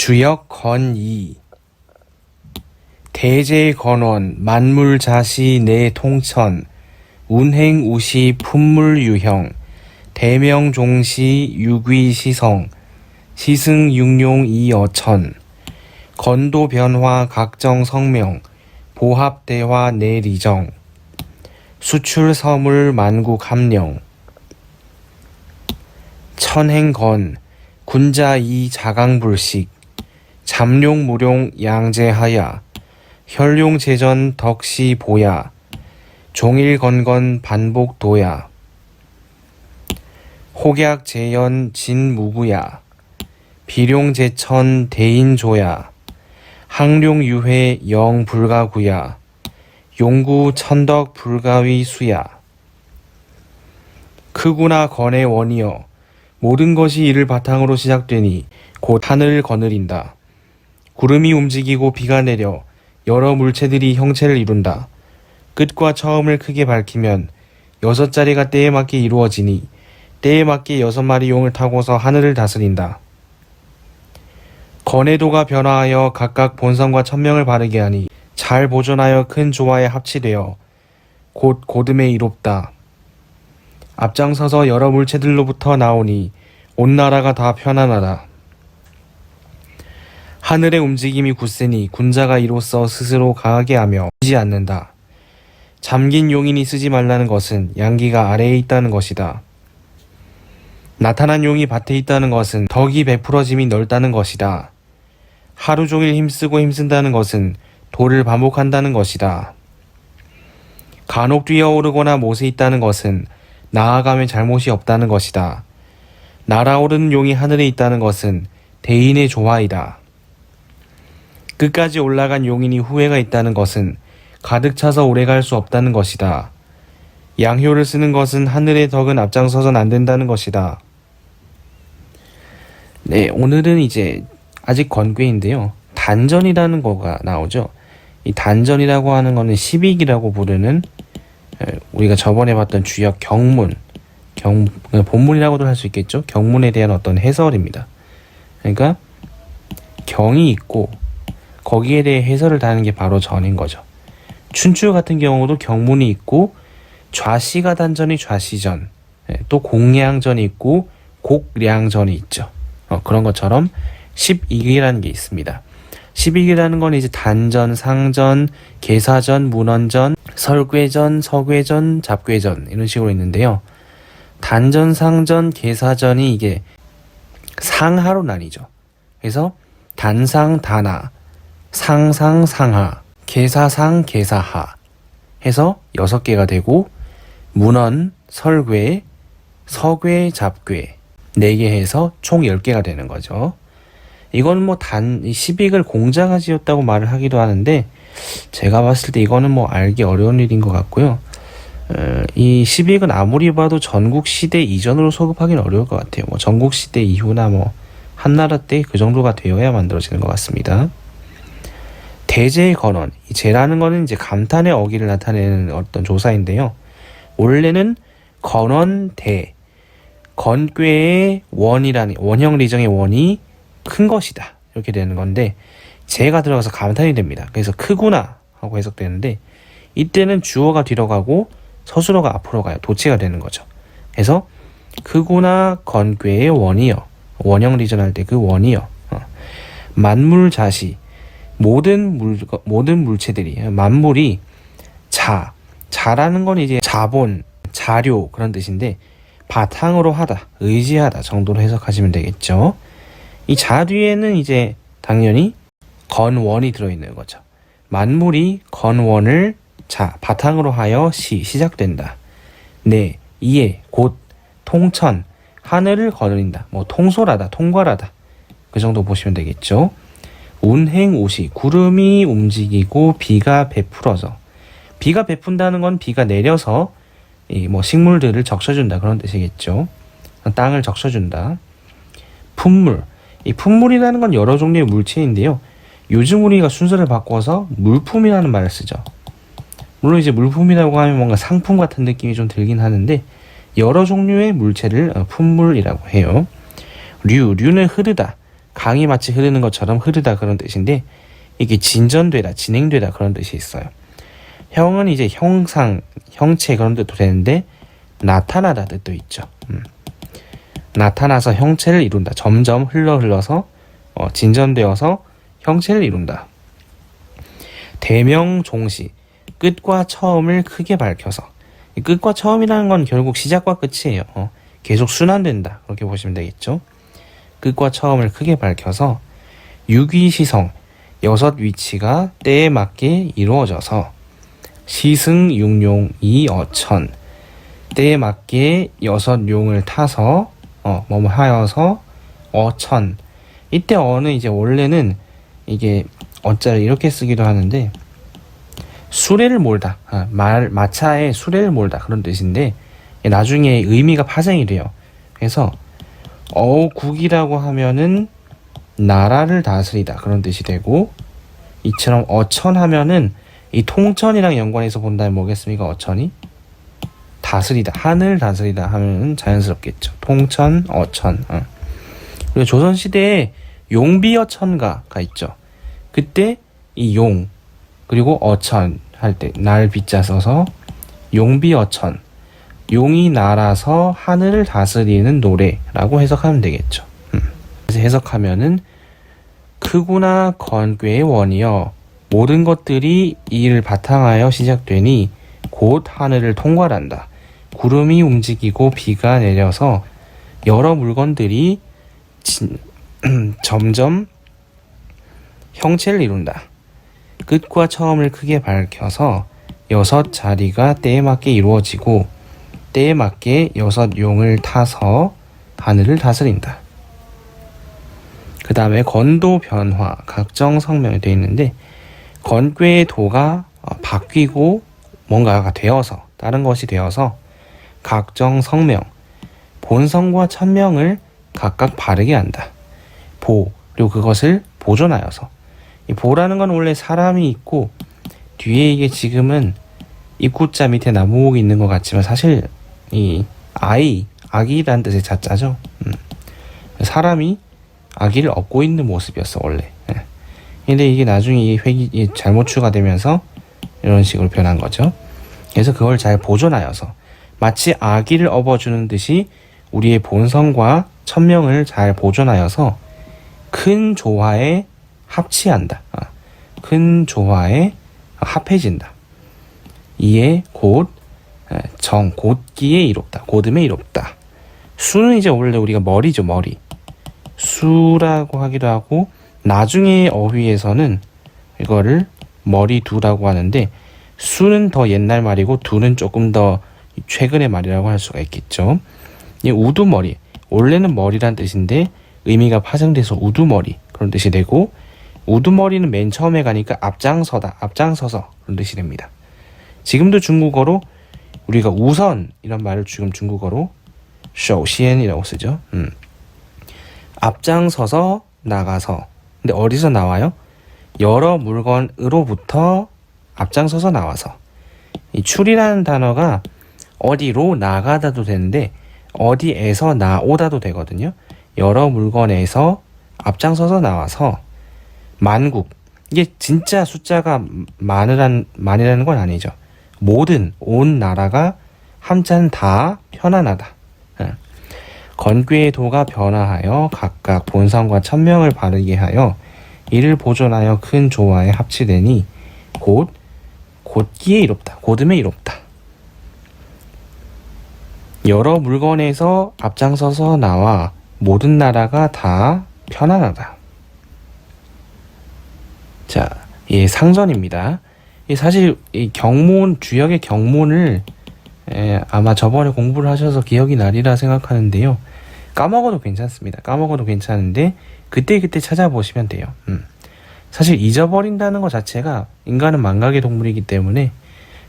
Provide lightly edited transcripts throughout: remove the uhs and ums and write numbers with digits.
주역 건이 대제건원 만물자시 내통천 운행우시 품물유형 대명종시 유귀시성 시승육룡이어천 건도변화 각정성명 보합대화 내리정 수출서물 만국함령 천행건 군자이 자강불식 잠룡무룡 양재하야 혈룡제전 덕시보야 종일건건 반복도야 혹약재연 진무구야 비룡제천 대인조야 항룡유회 영불가구야 용구 천덕 불가위수야 크구나 건의 원이여 모든 것이 이를 바탕으로 시작되니 곧 하늘을 거느린다. 구름이 움직이고 비가 내려 여러 물체들이 형체를 이룬다. 끝과 처음을 크게 밝히면 6자리가 때에 맞게 이루어지니 때에 맞게 6마리 용을 타고서 하늘을 다스린다. 건해도가 변화하여 각각 본성과 천명을 바르게 하니 잘 보존하여 큰 조화에 합치되어 곧 고듬에 이롭다. 앞장서서 여러 물체들로부터 나오니 온 나라가 다 편안하다. 하늘의 움직임이 굳세니 군자가 이로써 스스로 강하게 하며 지지 않는다. 잠긴 용인이 쓰지 말라는 것은 양기가 아래에 있다는 것이다. 나타난 용이 밭에 있다는 것은 덕이 베풀어짐이 넓다는 것이다. 하루 종일 힘쓰고 힘쓴다는 것은 도를 반복한다는 것이다. 간혹 뛰어오르거나 못에 있다는 것은 나아가면 잘못이 없다는 것이다. 날아오르는 용이 하늘에 있다는 것은 대인의 조화이다. 끝까지 올라간 용인이 후회가 있다는 것은 가득 차서 오래갈 수 없다는 것이다. 양효를 쓰는 것은 하늘의 덕은 앞장서선 안 된다는 것이다. 네, 오늘은 이제 아직 건괴인데요. 단전이라는 거가 나오죠. 이 단전이라고 하는 거는 시빅이라고 부르는 우리가 저번에 봤던 주역 경문, 본문이라고도 할 수 있겠죠. 경문에 대한 어떤 해설입니다. 그러니까 경이 있고 거기에 대해 해설을 다는 게 바로 전인 거죠. 춘추 같은 경우도 경문이 있고 좌시가 단전이 좌시전, 또 공량전이 있고 곡량전이 있죠. 그런 것처럼 12기라는 게 있습니다. 12기라는 건 이제 단전, 상전, 계사전, 문헌전, 설괴전, 서괴전, 잡괴전 이런 식으로 있는데요. 단전, 상전, 계사전이 이게 상하로 나뉘죠. 그래서 단상, 단하, 상상, 상하, 계사상, 계사하 해서 6개가 되고 문헌, 설괴, 서괴, 잡괴 4개 해서 총 10개가 되는 거죠. 이건 뭐 시빅을 공자가 지었다고 말을 하기도 하는데 제가 봤을 때 이거는 뭐 알기 어려운 일인 것 같고요. 이 시빅은 아무리 봐도 전국시대 이전으로 소급하기는 어려울 것 같아요. 뭐 전국시대 이후나 뭐 한나라 때 그 정도가 되어야 만들어지는 것 같습니다. 대제의 건원, 이 제라는 거는 이제 감탄의 어기를 나타내는 어떤 조사인데요. 원래는 건원대, 건괴의 원이라는 원형 리정의 원이 큰 것이다 이렇게 되는 건데 제가 들어가서 감탄이 됩니다. 그래서 크구나 하고 해석되는데 이때는 주어가 뒤로 가고 서술어가 앞으로 가요. 도치가 되는 거죠. 그래서 크구나 건괴의 원이여, 원형 리전 할 때 그 원이여, 만물자시 모든 물체들이 만물이 자라는 건 이제 자본, 자료 그런 뜻인데 바탕으로 하다, 의지하다 정도로 해석하시면 되겠죠. 이 자 뒤에는 이제 당연히 건원이 들어있는 거죠. 만물이 건원을 바탕으로 하여 시작된다. 네, 이에 곧 통천, 하늘을 거느린다. 뭐 통솔하다, 통괄하다. 그 정도 보시면 되겠죠. 운행우시, 구름이 움직이고 비가 베풀어서. 비가 베푼다는 건 비가 내려서 뭐 식물들을 적셔준다 그런 뜻이겠죠. 땅을 적셔준다. 품물, 이 품물이라는 건 여러 종류의 물체인데요. 요즘 우리가 순서를 바꿔서 물품이라는 말을 쓰죠. 물론 이제 물품이라고 하면 뭔가 상품 같은 느낌이 좀 들긴 하는데 여러 종류의 물체를 품물이라고 해요. 류는 흐르다, 강이 마치 흐르는 것처럼 흐르다 그런 뜻인데 이게 진전되다, 진행되다 그런 뜻이 있어요. 형은 이제 형상, 형체 그런 뜻도 되는데 나타나다 뜻도 있죠. 나타나서 형체를 이룬다. 점점 흘러서 진전되어서 형체를 이룬다. 대명종시, 끝과 처음을 크게 밝혀서. 끝과 처음이라는 건 결국 시작과 끝이에요. 계속 순환된다. 그렇게 보시면 되겠죠. 끝과 처음을 크게 밝혀서 유귀시성, 6 위치가 때에 맞게 이루어져서 시승육용 이어천, 때에 맞게 6 용을 타서 뭐뭐 하여서 어천. 이때 어는 이제 원래는 이게 어자를 이렇게 쓰기도 하는데 수레를 몰다, 마차에 수레를 몰다 그런 뜻인데 나중에 의미가 파생이 돼요. 그래서 어국이라고 하면은 나라를 다스리다 그런 뜻이 되고, 이처럼 어천 하면은 이 통천이랑 연관해서 본다면 뭐겠습니까? 어천이 다스리다, 하늘 다스리다 하면 자연스럽겠죠. 통천, 어천. 그리고 조선시대에 용비어천가가 있죠. 그때 이 용, 그리고 어천 할 때 날 비자 써서 용비어천, 용이 날아서 하늘을 다스리는 노래라고 해석하면 되겠죠. 그래서 해석하면은 크구나 건괴의 원이여, 모든 것들이 이를 바탕하여 시작되니 곧 하늘을 통과한다. 구름이 움직이고 비가 내려서 여러 물건들이 점점 형체를 이룬다. 끝과 처음을 크게 밝혀서 6 자리가 때에 맞게 이루어지고 때에 맞게 6 용을 타서 하늘을 다스린다. 그 다음에 건도 변화, 각정 성명이 되어 있는데 건괴의 도가 바뀌고 뭔가가 되어서, 다른 것이 되어서 각정 성명, 본성과 천명을 각각 바르게 한다. 보, 그리고 그것을 보존하여서. 이 보라는 건 원래 사람이 있고 뒤에 이게 지금은 입구자 밑에 나무목이 있는 것 같지만 사실 이 아기라는 뜻의 자자죠. 사람이 아기를 업고 있는 모습이었어 원래. 근데 이게 나중에 이 획이 잘못 추가되면서 이런 식으로 변한 거죠. 그래서 그걸 잘 보존하여서 마치 아기를 업어주는 듯이 우리의 본성과 천명을 잘 보존하여서 큰 조화에 합치한다. 큰 조화에 합해진다. 이에 곧 곧기에 이롭다. 곧음에 이롭다. 수는 이제 원래 우리가 머리죠, 머리. 수라고 하기도 하고, 나중에 어휘에서는 이거를 머리두라고 하는데, 수는 더 옛날 말이고 두는 조금 더 최근의 말이라고 할 수가 있겠죠. 이 우두머리, 원래는 머리란 뜻인데 의미가 파생돼서 우두머리 그런 뜻이 되고, 우두머리는 맨 처음에 가니까 앞장서다, 앞장서서 그런 뜻이 됩니다. 지금도 중국어로 우리가 우선 이런 말을 지금 중국어로 首先이라고 쓰죠. 앞장서서 나가서. 근데 어디서 나와요? 여러 물건으로부터 앞장서서 나와서. 이 출이라는 단어가 어디로 나가다도 되는데 어디에서 나오다도 되거든요. 여러 물건에서 앞장서서 나와서. 만국, 이게 진짜 숫자가 많이라는 건 아니죠. 모든, 온 나라가 함자는 다 편안하다. 건괴의 도가 변화하여 각각 본성과 천명을 바르게 하여 이를 보존하여 큰 조화에 합치되니 곧기에 이롭다. 곧음에 이롭다. 여러 물건에서 앞장서서 나와 모든 나라가 다 편안하다. 자, 예, 상전입니다. 사실 이 경문, 주역의 경문을 아마 저번에 공부를 하셔서 기억이 나리라 생각하는데요. 까먹어도 괜찮습니다. 까먹어도 괜찮은데 그때그때 찾아보시면 돼요. 사실 잊어버린다는 것 자체가, 인간은 망각의 동물이기 때문에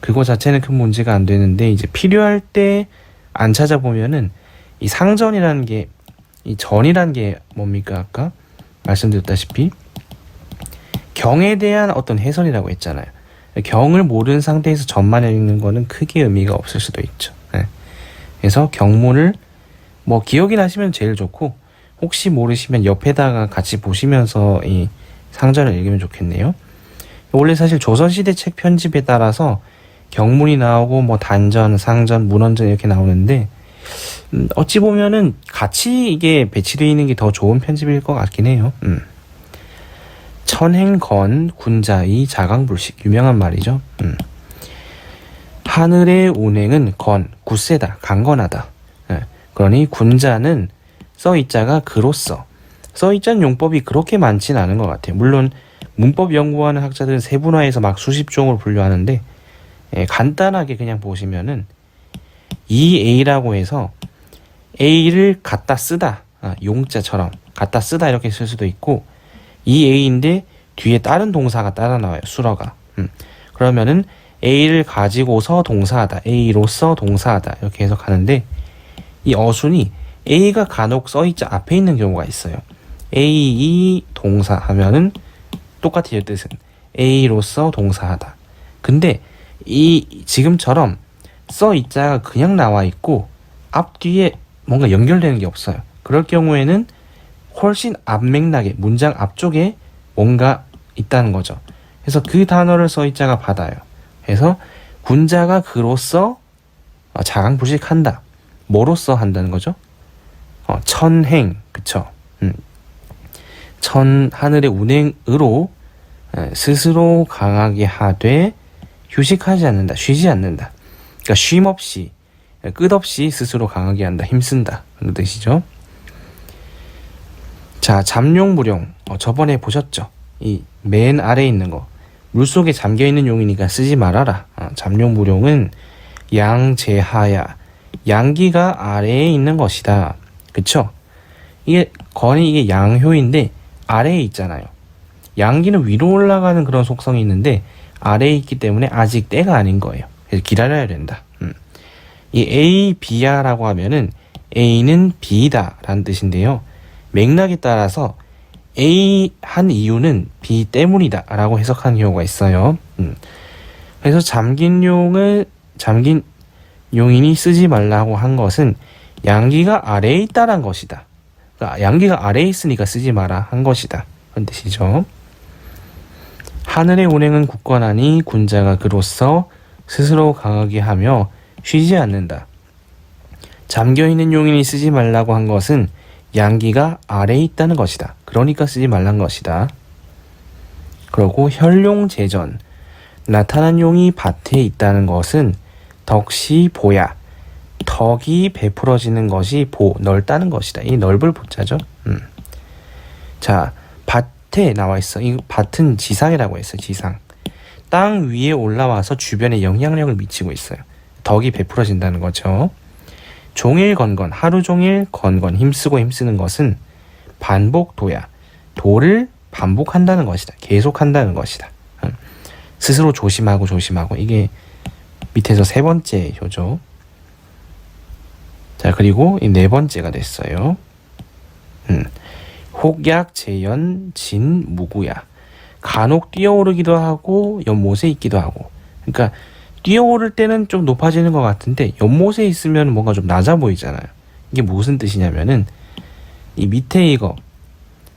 그거 자체는 큰 문제가 안 되는데, 이제 필요할 때 안 찾아보면은 이 상전이라는 게, 이 전이라는 게 뭡니까? 아까 말씀드렸다시피 경에 대한 어떤 해설이라고 했잖아요. 경을 모르는 상태에서 전만 읽는 거는 크게 의미가 없을 수도 있죠. 그래서 경문을 뭐 기억이 나시면 제일 좋고, 혹시 모르시면 옆에다가 같이 보시면서 이 상전을 읽으면 좋겠네요. 원래 사실 조선시대 책 편집에 따라서 경문이 나오고 뭐 단전, 상전, 문헌전 이렇게 나오는데 어찌 보면은 같이 이게 배치되어 있는 게 더 좋은 편집일 것 같긴 해요. 천행건 군자의 자강불식 유명한 말이죠. 하늘의 운행은 건 굳세다 강건하다. 그러니 군자는 써이자가 그로써 써이자는 용법이 그렇게 많진 않은 것 같아요. 물론 문법 연구하는 학자들은 세분화해서 막 수십 종으로 분류하는데 간단하게 그냥 보시면은 이 A라고 해서 A를 갖다 쓰다 용자처럼 갖다 쓰다 이렇게 쓸 수도 있고 이 A인데 뒤에 다른 동사가 따라 나와요. 수러가. 그러면은 A를 가지고서 동사하다 A로서 동사하다 이렇게 해석하는데 이 어순이 A가 간혹 써있자 앞에 있는 경우가 있어요. A 동사 하면은 똑같아요. 뜻은 A로서 동사하다. 근데 이 지금처럼 써있자가 그냥 나와 있고 앞뒤에 뭔가 연결되는 게 없어요. 그럴 경우에는 훨씬 앞맥락에 문장 앞쪽에 뭔가 있다는 거죠. 그래서 그 단어를 써있자가 받아요. 그래서 군자가 그로써 자강불식한다. 뭐로써 한다는 거죠? 천행, 그쵸? 하늘의 운행으로 스스로 강하게 하되 휴식하지 않는다. 쉬지 않는다. 그러니까 쉼없이 끝없이 스스로 강하게 한다. 힘쓴다. 그런 뜻이죠. 자, 잠룡무룡. 저번에 보셨죠? 이 맨 아래에 있는 거. 물속에 잠겨있는 용이니까 쓰지 말아라. 잠룡무룡은 양재하야. 양기가 아래에 있는 것이다. 그쵸? 이게 건이 이게 양효인데 아래에 있잖아요. 양기는 위로 올라가는 그런 속성이 있는데 아래에 있기 때문에 아직 때가 아닌 거예요. 그래서 기다려야 된다. 이 A, B야 라고 하면은 A는 B다 라는 뜻인데요. 맥락에 따라서 A 한 이유는 B 때문이다 라고 해석하는 경우가 있어요. 그래서 잠긴 용인이 쓰지 말라고 한 것은 양기가 아래에 있다란 것이다. 그러니까 양기가 아래에 있으니까 쓰지 마라 한 것이다. 그런 뜻이죠. 하늘의 운행은 굳건하니 군자가 그로써 스스로 강하게 하며 쉬지 않는다. 잠겨있는 용인이 쓰지 말라고 한 것은 양기가 아래에 있다는 것이다. 그러니까 쓰지 말란 것이다. 그리고 혈룡재전. 나타난 용이 밭에 있다는 것은 덕시 보야. 덕이 베풀어지는 것이 넓다는 것이다. 이 넓을 보자죠. 자, 밭에 나와 있어. 이 밭은 지상이라고 했어요. 지상. 땅 위에 올라와서 주변에 영향력을 미치고 있어요. 덕이 베풀어진다는 거죠. 종일 건건, 하루 종일 건건, 힘쓰고 힘쓰는 것은 반복도야. 도를 반복한다는 것이다. 계속한다는 것이다. 스스로 조심하고 조심하고. 이게 밑에서 세 번째 효죠. 자, 그리고 이 네 번째가 됐어요. 혹약 재연 진 무구야. 간혹 뛰어오르기도 하고 연못에 있기도 하고. 그러니까 뛰어오를 때는 좀 높아지는 것 같은데 연못에 있으면 뭔가 좀 낮아 보이잖아요. 이게 무슨 뜻이냐면은 이 밑에 이거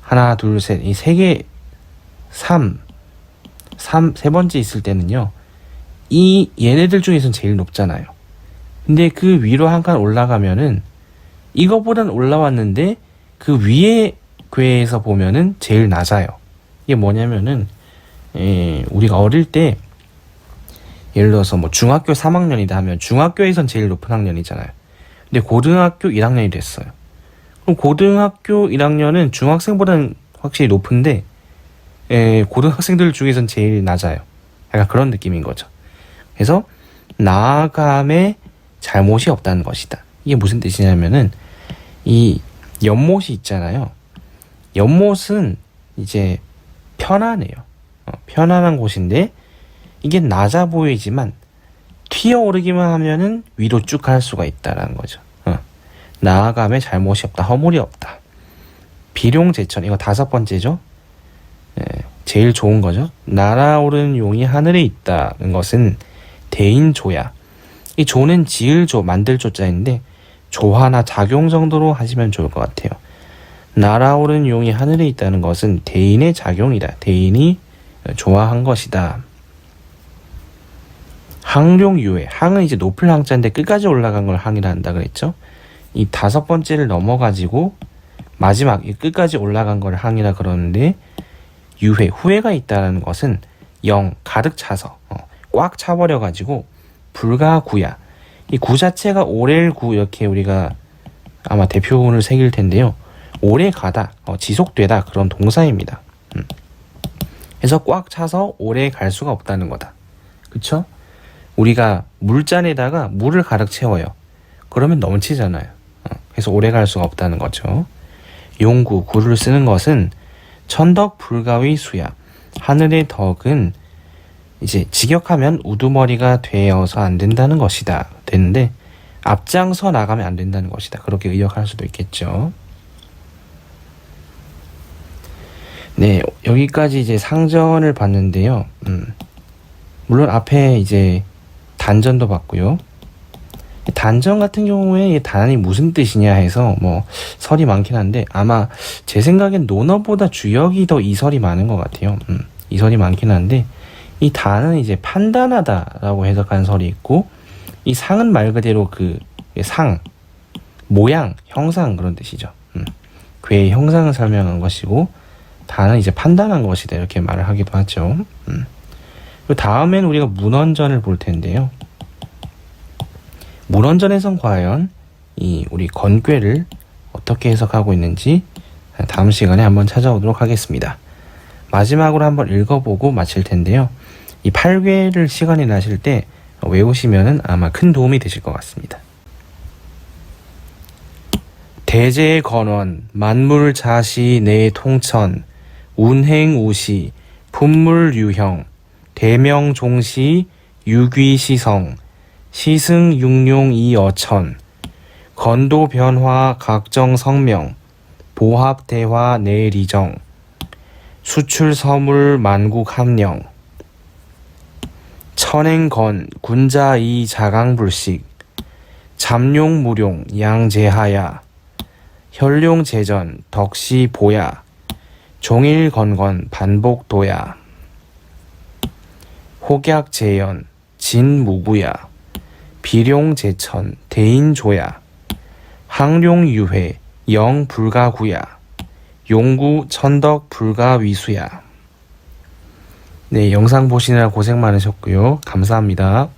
하나 둘 셋 이 세 개 세 번째 있을 때는요. 이 얘네들 중에서는 제일 높잖아요. 근데 그 위로 한 칸 올라가면은 이거보단 올라왔는데 그 위에 궤에서 보면은 제일 낮아요. 이게 뭐냐면은 우리가 어릴 때 예를 들어서 뭐 중학교 3학년이다 하면 중학교에선 제일 높은 학년이잖아요. 근데 고등학교 1학년이 됐어요. 그럼 고등학교 1학년은 중학생보다는 확실히 높은데 고등학생들 중에선 제일 낮아요. 약간 그런 느낌인 거죠. 그래서 나아감에 잘못이 없다는 것이다. 이게 무슨 뜻이냐면은 이 연못이 있잖아요. 연못은 이제 편안해요. 편안한 곳인데 이게 낮아 보이지만 튀어오르기만 하면은 위로 쭉 갈 수가 있다라는 거죠. 나아감에 잘못이 없다. 허물이 없다. 비룡제천. 이거 다섯 번째죠. 제일 좋은 거죠. 날아오르는 용이 하늘에 있다는 것은 대인조야. 이 조는 지을 조, 만들 조자인데 조화나 작용 정도로 하시면 좋을 것 같아요. 날아오른 용이 하늘에 있다는 것은 대인의 작용이다. 대인이 좋아한 것이다. 항룡유회. 항은 이제 높을 항자인데 끝까지 올라간 걸 항이라 한다 그랬죠. 이 5번째를 넘어가지고 마지막 이 끝까지 올라간 걸 항이라 그러는데, 유회, 후회가 있다는 것은 영, 가득 차서 꽉 차버려가지고 불가구야. 이 구 자체가 오렐구, 이렇게 우리가 아마 대표문을 새길 텐데요. 오래 가다, 지속되다, 그런 동사입니다. 그래서 꽉 차서 오래 갈 수가 없다는 거다. 그쵸? 우리가 물잔에다가 물을 가득 채워요. 그러면 넘치잖아요. 그래서 오래 갈 수가 없다는 거죠. 용구, 구를 쓰는 것은 천덕 불가위 수야. 하늘의 덕은 이제 직역하면 우두머리가 되어서 안 된다는 것이다. 되는데 앞장서 나가면 안 된다는 것이다. 그렇게 의역할 수도 있겠죠. 네, 여기까지 이제 상전을 봤는데요. 물론 앞에 이제 단전도 봤고요. 단전 같은 경우에 단이 무슨 뜻이냐 해서 뭐 설이 많긴 한데, 아마 제 생각엔 논어보다 주역이 더 이설이 많은 것 같아요. 이설이 많긴 한데, 이 단은 이제 판단하다라고 해석한 설이 있고, 이 상은 말 그대로 그 상, 모양, 형상 그런 뜻이죠. 괴의 형상을 설명한 것이고, 단은 이제 판단한 것이다 이렇게 말을 하기도 하죠. 그 다음엔 우리가 문언전을 볼 텐데요. 문언전에선 과연 이 우리 건괴를 어떻게 해석하고 있는지 다음 시간에 한번 찾아오도록 하겠습니다. 마지막으로 한번 읽어보고 마칠 텐데요. 이 8괴를 시간이 나실 때 외우시면은 아마 큰 도움이 되실 것 같습니다. 대제의 건원, 만물자시 내 통천, 운행우시, 품물유형, 대명종시, 유귀시성, 시승육룡이어천, 건도변화 각정성명, 보합대화 내리정, 수출서물 만국함령, 천행건 군자이 자강불식, 잠룡무룡 양재하야, 혈룡재전 덕시보야, 종일건건 반복도야, 혹약재연 진무구야, 비룡재천 대인조야, 항룡유회 영불가구야, 용구 천덕 불가위수야. 네, 영상 보시느라 고생 많으셨고요. 감사합니다.